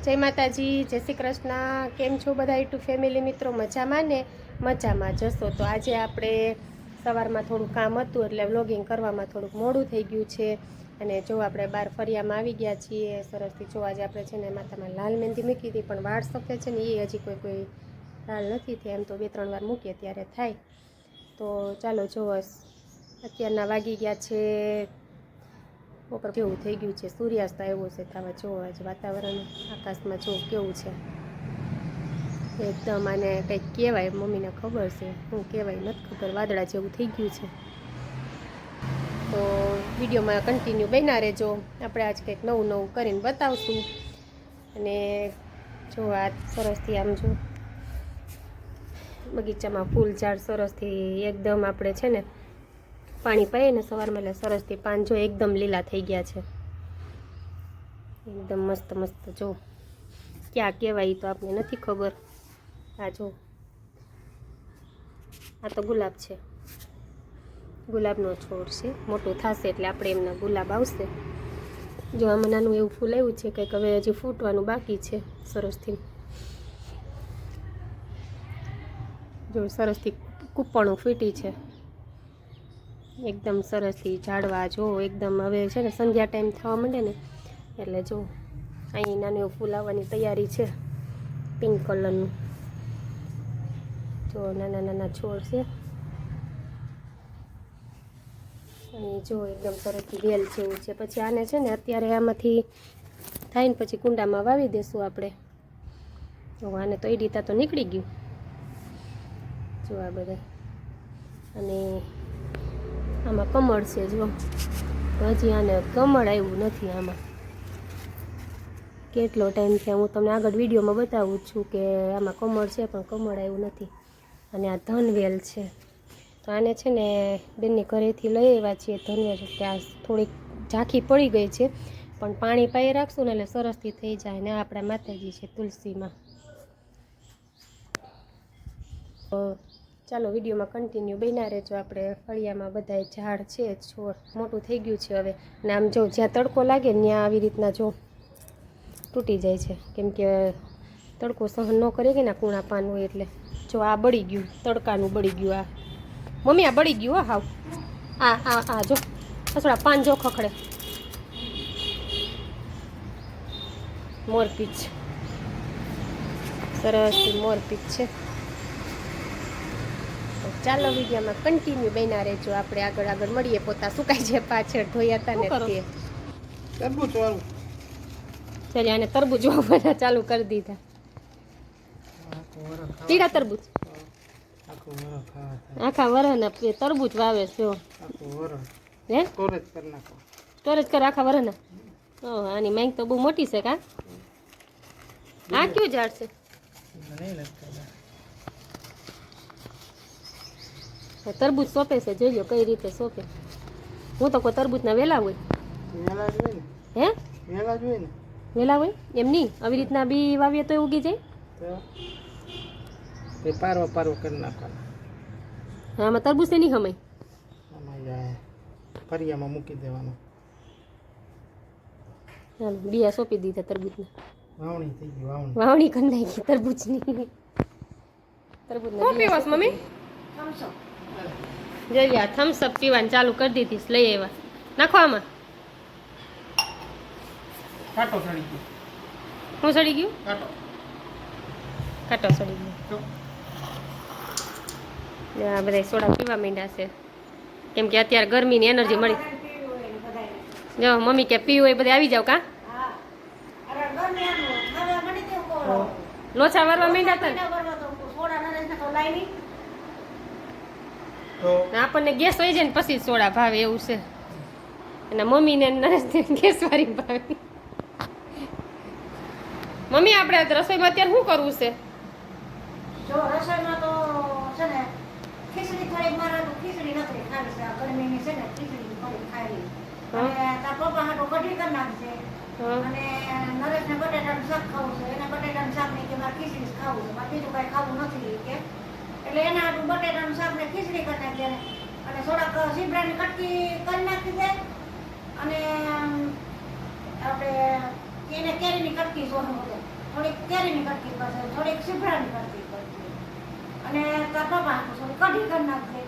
જય માતાજી, જય શ્રી કૃષ્ણ. કેમ છો બધા યુટ્યુબ ફેમિલી મિત્રો? મજામાં ને? મજામાં જશો. તો આજે આપણે સવારમાં થોડું કામ હતું એટલે વ્લોગિંગ કરવામાં થોડુંક મોડું થઈ ગયું છે. અને જો આપણે બહાર ફરિયામાં આવી ગયા છીએ સરસથી. જો આજે આપણે છે ને માથામાં લાલ મહેંદી મૂકી હતી, પણ વાળ સફેદ છે ને એ હજી કોઈ લાલ નથી થયા. એમ તો 2-3 વાર મૂકીએ ત્યારે થાય. તો ચાલો જો અત્યારના વાગી ગયા છે બપોર કેવું થઈ ગયું છે, સૂર્યાસ્ત આવ્યો છે થવા. જો આજે વાતાવરણ આકાશમાં જો કેવું છે, એકદમ આને કંઈક કહેવાય, મમ્મીને ખબર છે શું કહેવાય નથી ખબર, વાદળા જેવું થઈ ગયું છે. તો વિડીયોમાં કન્ટિન્યુ બન્યા રહેજો, આપણે આજ કંઈક નવું કરીને બતાવશું. અને જો આ સરસથી આમ જો બગીચામાં ફૂલ ઝાડ સરસથી એકદમ આપણે છે ને પાણી પાઈએ ને સવારમાં એટલે સરસથી પાન જો એકદમ લીલા થઈ ગયા છે, એકદમ મસ્ત મસ્ત. જો ક્યાં કહેવાય તો આપને નથી ખબર. આ જો આ તો ગુલાબ છે, ગુલાબનો છોડ છે. મોટું થશે એટલે આપણે એમના ગુલાબ આવશે. જો આમાં નાનું એવું ફૂલ આવ્યું છે, કંઈક હવે હજી ફૂટવાનું બાકી છે સરસથી. જો સરસથી કૂપણું ફૂટી છે એકદમ સરસથી. ઝાડવા જો એકદમ હવે છે ને સંધ્યા ટાઈમ થવા માંડે ને એટલે જો અહીં નાનું એવું ફૂલ આવવાની તૈયારી છે, પિંક કલરનું. જો નાના નાના છોડ છે અને જો એકદમ સરસથી વેલ જેવું છે. પછી આને છે ને અત્યારે આમાંથી થાય ને પછી કુંડામાં વાવી દેશું આપણે. જો આને તો એડીતા તો નીકળી ગયું જો આ બધા. અને આમાં કમળ છે જો, હજી આને કમળ આવ્યું નથી. આમાં કેટલો ટાઈમ થયા, હું તમને આગળ વિડીયોમાં બતાવું છું કે આમાં કમળ છે પણ કમળ આવ્યું નથી. અને આ ધનવેલ છે, તો આને છે ને બેનની ઘરેથી લઈ આવ્યા છીએ ધનવેલ. ત્યાં થોડીક ઝાંખી પડી ગઈ છે, પણ પાણી પાઈ રાખશું ને એટલે સરસથી થઈ જાય. ને આપણા માતાજી છે તુલસીમાં. ચાલો વિડીયોમાં કન્ટિન્યુ બન્યા રહેજો. આપણે ફળિયામાં બધા ઝાડ છે, છોડ મોટું થઈ ગયું છે હવે. અને આમ જો જ્યાં તડકો લાગે ને ત્યાં આવી રીતના જો તૂટી જાય છે, કેમ કે તડકો સહન ન કરે કે ના કૂણા પાન હોય એટલે. જો આ બળી ગયું, તડકાનું બળી ગયું. આ મમ્મી આ બળી ગયું હો હાવ. આ જો થોડા પાન જો ખખડે. મોરપીચ, સરસ મોરપીચ છે. ચાલો વિડીયોમાં કન્ટિન્યુ બન્યા રહેજો. આપણે આગળ મળીએ. પોતા સુકાઈ જાય પાછળ ધોયા હતા ને તે. તરબૂચ વાળું ચાલે, આને તરબૂચ વાવવાના ચાલુ કરી દીધા. પીળા તરબૂચ આખા વરહના તરબૂચ વાવે છે. હે સ્ટોરેજ કર આખા વરહના. આની માંગ તો બહુ મોટી છે કા. આ કયું ઝાડ છે? તરબૂચ સોંપે છે, જોઈ કઈ રીતે સોંપે. હું તો કોઈ તરબૂચના વેલા હોય. હે વેલા હોય એમ નહીં, આવી રીતના બી વાવીએ તો ઉગી જાય. પારવા કરી નાખવાના. આમાં તરબૂચ નહીં હમાય, ફરિયામાં મૂકી દેવાનું. ચાલો બિયા સોંપી દીધા તરબૂચના. વાવણી થઈ ગઈ, વાવણી કરી નાખી તરબૂચની. તરબૂચના પીવાસ મમ્મી જઈ આ થમ્સઅપ પીવાની ચાલુ કરી દીધી. લઈ આવ્યા, નાખો આમાં. કાંટો સડી ગયો. શું સડી ગયું? કાંટો સડી ગયો. આ બધા સોડા પીવા માંડ્યા છે, કેમ કે અત્યારે ગરમીની એનર્જી મળી. જો મમ્મી કે પીવું એ બધા આવી જાવ કા. લોચા વારવા માંડ્યા હતા ને આપણને ગેસ હોય જાય ને પછી સોડા ભાવે એવું છે. અને મમ્મીને નરેશને ગેસ વાળી ભાવે. મમ્મી આપણે રસોઈમાં અત્યારે શું કરવું છે? જો રસોઈમાં તો છે ને ખીચડી થોડી મારે ખીચડી નથી ખાવી છે. ગરમીની છે ને ખીચડી થોડી ખાવી. અને તાર પપ્પા હાટો કઢી કરી નાખશે. અને નરેશને બટેટાનું શાક ખાવું છે. એને બટેટાનું શાક નહીં કે મારે ખીચડી ખાવું છે, મારે બીજું કાંઈ ખાવું નથી કે. એટલે એના હાટું બટેટાનું શાક ને ખીચડી કરી નાખી. અને થોડાક સીબડાની કટકી કરી નાખી દે. અને આપણે એને કેરીની કટકી સોનું હતું થોડીક કેરીની કટકી કરશે, થોડીક સીભડાની કટકી કરશે. અને તાર પપ્પા થોડી કઢી કરી નાખશે.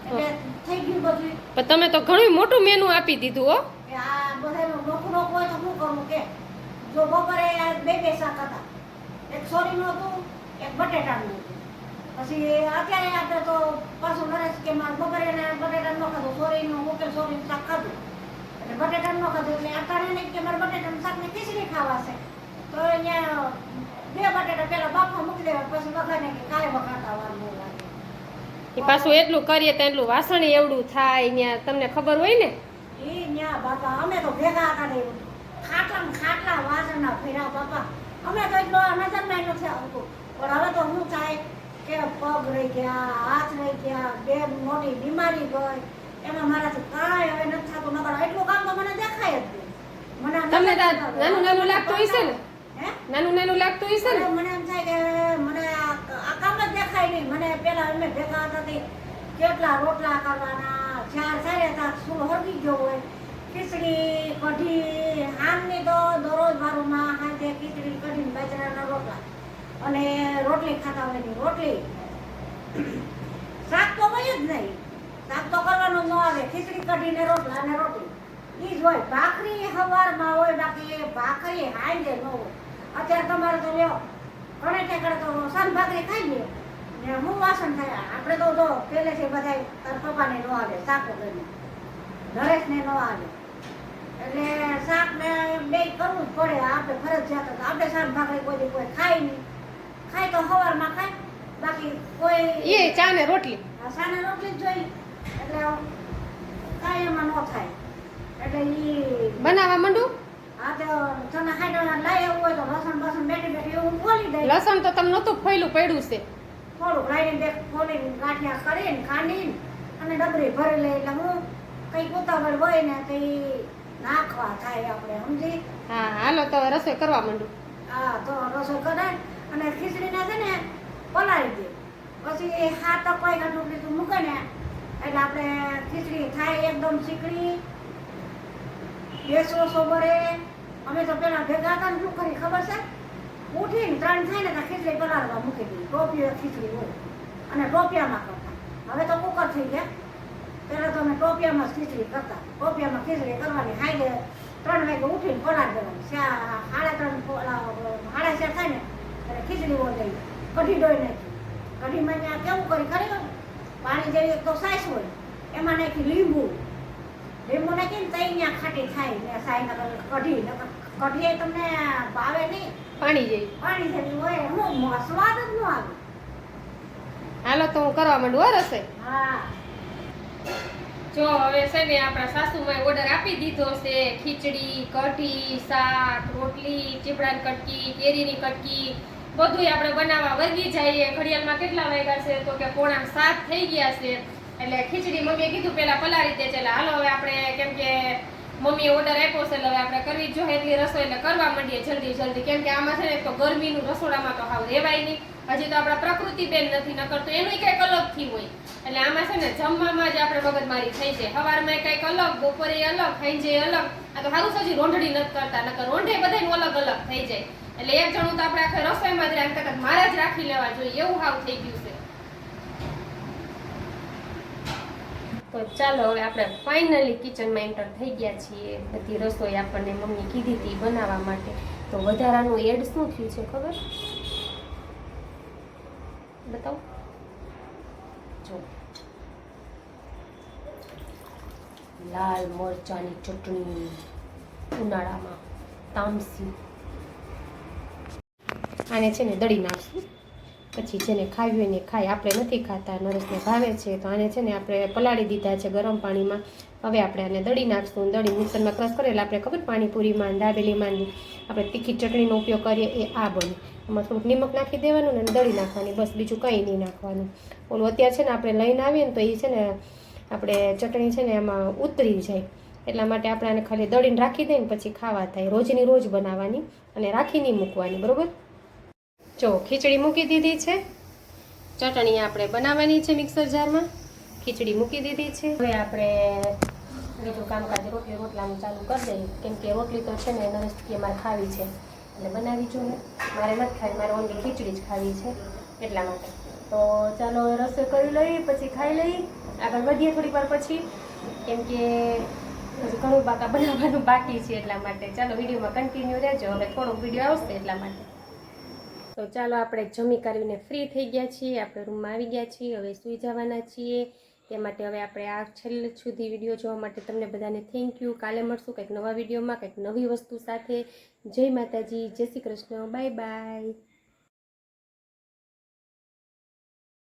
એટલે થઈ ગયું બધું. પણ તમે તો ઘણું મોટું મેનુ આપી દીધું હો. કે આ બધાનું નોખું હોય તો શું કરવું કે જો બપોરે બે શાક હતા, એક સોરીનું હતું, એક બટેટાનું હતું. પછી અત્યારે આપણે તો પાછું નરેશ કે બપોરે બટેટાનું ન ખાધું, સોરીનું મૂકેલ સોરીનું શાક ખાધું એટલે બટેટાનું ન ખાધું. એટલે અત્યારે નહીં કે મારે બટેટાનું શાકની ખીચડી ખાવા છે તો અહીંયા 2 બટેટા પહેલા બાફવા મૂકી દેવા, પછી વઘારીને કે કાલે વઘારતા વાર ન લાગે. એ પાછું એટલું કરીએ તો એટલું વાસણ એવડું થાય ત્યાં તમને ખબર હોય ને. એ ન્યા બાપા અમે તો ભેગા હતા ને ખાટલા વાસણના ફેરા બાપા. અમે તો એટલો નજરમાં નથી આવતું. પણ હવે તો શું થાય કે પગ રહી ગયા, હાથ રહી ગયા, બે મોટી બીમારી ગઈ, એમાં મારાથી કાંઈ હવે નથી થતું. નકર એટલું કામ તો મને દેખાય જ નહીં. મને તમને નાનું નાનું લાગતું હશે ને? નાનું નાનું લાગતું હશે ને? મને એમ થાય કે મને આ કામ જ દેખાય નહીં. મને પેલા અમે ભેગા હતા તે કેટલા રોટલા કરવાના, 4 સાડે 7 સૂલો હરગી ગયો હોય, ખીચડી કઢી, હામની તો દરરોજ વારુમાં હાથે ખીચડી કઢી બાજરાના રોટલા અને રોટલી ખાતા હોય ની રોટલી. શાક તો હોય જ નહીં, શાક તો કરવાનું ન આવે. ખીચડી કઢી ને રોટલા અને રોટલી ઈ જ હોય. ભાખરી સવારમાં હોય, બાકી ભાખરી હાંજે ન હોય. અત્યારે તમારે તો લ્યો ઘણે ઠેકાડે તો સાંજ ભાખરી ખાઈ લે ને હું વાસણ થાય. આપણે તો જો પહેલેથી બધા તાર પપ્પાને ન આવે, શાક વગરને નરેશને ન આવે એટલે શાક ને બે કરવું જ પડે. આપણે ફરજિયાત હતું. આપણે શાક ભાખરી કોઈ ખાય નહીં. ખાય તો સવારમાં ખાય, બાકી કોઈ એ ચા ને રોટલી. સાને રોટલી જ જોઈ એટલે કાંઈ એમાં ન થાય. એટલે ઈ બનાવવા માંડું. આ તો તને હાઈડોલા લઈ આવવું હોય તો લસણ બસણ બેઠી એવું ખોલી દઈ. લસણ તો તમને નહોતું ફોયલું પડ્યું છે. થોડુંક લાઈને બે ખોલીને ગાંઠિયા કરીને ખાંડીને અને ડબરી ભરી લે. એટલે હું કંઈક ઉતાવળ હોય ને તો ઈ નાખવા થાય આપણે, સમજી? હા હાલો તો રસોઈ કરવા માંડું. હા તો રસોઈ કરાય અને ખીચડીના છે ને પલાળી દે. પછી હાથ કોઈ કાઢું મૂકે ને એટલે આપણે ખીચડી થાય એકદમ ચીકણી. બેસો સોબરે અમે તો પેલા ભેગા હતા ને શું કરી ખબર છે? ઉઠીને 3 થાય ને તો ખીચડી પલાળવા મૂકી દીધી. ટોપીઓ ખીચડી હોય અને ટોપિયામાં કરતા. હવે તો કુકર થઈ ગયા. પહેલા તો અમે ટોપિયામાં જ ખીચડી કરતા. ટોપિયામાં ખીચડી કરવાની, હાઈ 3 વાગે ઉઠીને પલાળી દેવાની. 3:30 4:30 થાય ને એટલે ખીચડી ઓળાઈ કઢી ડોઈ નાખી. કઢીમાં ત્યાં કેવું કરી ખરેખર પાણી જેવી એક તો સાઈસ હોય, એમાં નાખી લીંબુ નાખીને તઈ ત્યાં ખાટી થાય ને સાઈ કઢી. કઢી તમને ભાવે નહીં, પાણી જેવી. પાણી જેવી હોય, એનો સ્વાદ જ ન આવે. હાલો તો હું કરવા માંડું હો રસોઈ. હા જો હવે છે ને આપણા સાસુમાએ ઓર્ડર આપી દીધો છે. ખીચડી, કઢી, શાક, રોટલી, ચીપડાની કટકી, કેરીની કટકી બધું આપણે બનાવવા વર્ગી જઈએ. ઘડિયાળમાં કેટલા વાગ્યા છે? તો કે 6:45 થઈ ગયા છે. એટલે ખીચડી મમ્મીએ કીધું પેલા પલાળી દે. એટલે હાલો હવે આપણે કેમ કે મમ્મીએ ઓર્ડર આપ્યો છે એટલે હવે આપણે કરવી જ જોઈએ એટલી રસોઈ. એટલે કરવા માંડીએ જલ્દી કેમ કે આમાં છે ને તો ગરમીનું રસોડામાં તો હાવ રહેવાય નહીં. હજી તો આપણા પ્રકૃતિ બેન નથી, નકર તો એનું કંઈક અલગથી હોય. એટલે આમાં છે ને જમવામાં જ આપણે મગજમારી થઈ જાય. સવારમાં કંઈક અલગ, બપોરે અલગ, ખાઈ અલગ. આ તો સારું સજી રોંઢડી નથી કરતા, નકર રોંઢે બધાનું અલગ અલગ થઈ જાય. એટલે એક જણું તો આપણે આખે રસોઈમાં જ રાખતા મારે જ રાખી લેવા જોઈએ એવું હાવ થઈ ગયું છે. તો ચાલો હવે આપણે ફાઇનલી કિચનમાં એન્ટર થઈ ગયા છીએ. બધી રસોઈ આપણને મમ્મી કીધી હતી બનાવવા માટે. તો વધારાનું એડ શું થયું છે ખબર? બતાવો. જો લાલ મરચાની ચટણી ઉનાળામાં તામસી. આને છે ને દળી નાખશું, પછી જેને ખાવી હોય ને ખાય. આપણે નથી ખાતા, નરેશને ભાવે છે તો આને છે ને આપણે પલાળી દીધા છે ગરમ પાણીમાં. હવે આપણે આને દળી નાખશું. દળી મિક્સરમાં ક્રશ કરેલા આપણે ખબર પાણીપુરીમાં, દાબેલીમાં આપણે તીખી ચટણીનો ઉપયોગ કરીએ એ આ બને. એમાં થોડુંક નિમક નાખી દેવાનું ને દળી નાખવાની, બસ બીજું કંઈ નહીં નાખવાનું. ઓલું અત્યારે છે ને આપણે લઈને આવીએ ને તો એ છે ને આપણે ચટણી છે ને એમાં ઉતરી જાય. એટલા માટે આપણે આને ખાલી દળીને રાખી દઈએ ને પછી ખાવા થાય. રોજની રોજ બનાવવાની અને રાખી નહીં મૂકવાની, બરાબર? જો ખીચડી મૂકી દીધી છે, ચટણી આપણે બનાવવાની છે મિક્સર જારમાં. ખીચડી મૂકી દીધી છે. હવે આપણે બીજું કામકાજ રોટલાનું ચાલુ કરી દઈએ કેમ કે રોટલી તો છે ને નરેશ કે મારે ખાવી છે. એટલે બનાવી જોઈએ. મારે નથી ખાવી, મારે ઓનલી ખીચડી જ ખાવી છે એટલા માટે. તો ચાલો હવે રસોઈ કરી લઈએ, પછી ખાઈ લઈએ, આગળ વધીએ થોડીક વાર પછી, કેમ કે હજી ઘણું બનાવવાનું બાકી છે એટલા માટે. ચાલો વિડીયોમાં કન્ટિન્યુ રહેજો, હવે થોડોક વિડીયો આવશે એટલા માટે. તો ચાલો આપણે જમી કરીને ફ્રી થઈ ગયા છીએ, આપણે રૂમમાં આવી ગયા છીએ, હવે સૂઈ જવાના છીએ. તે માટે હવે આપણે આ છેલ્લે સુધી વિડીયો જોવા માટે તમને બધાને થેન્ક યુ. કાલે મળશું કંઈક નવા વિડીયોમાં, કંઈક નવી વસ્તુ સાથે. જય માતાજી, જય શ્રી કૃષ્ણ, બાય બાય.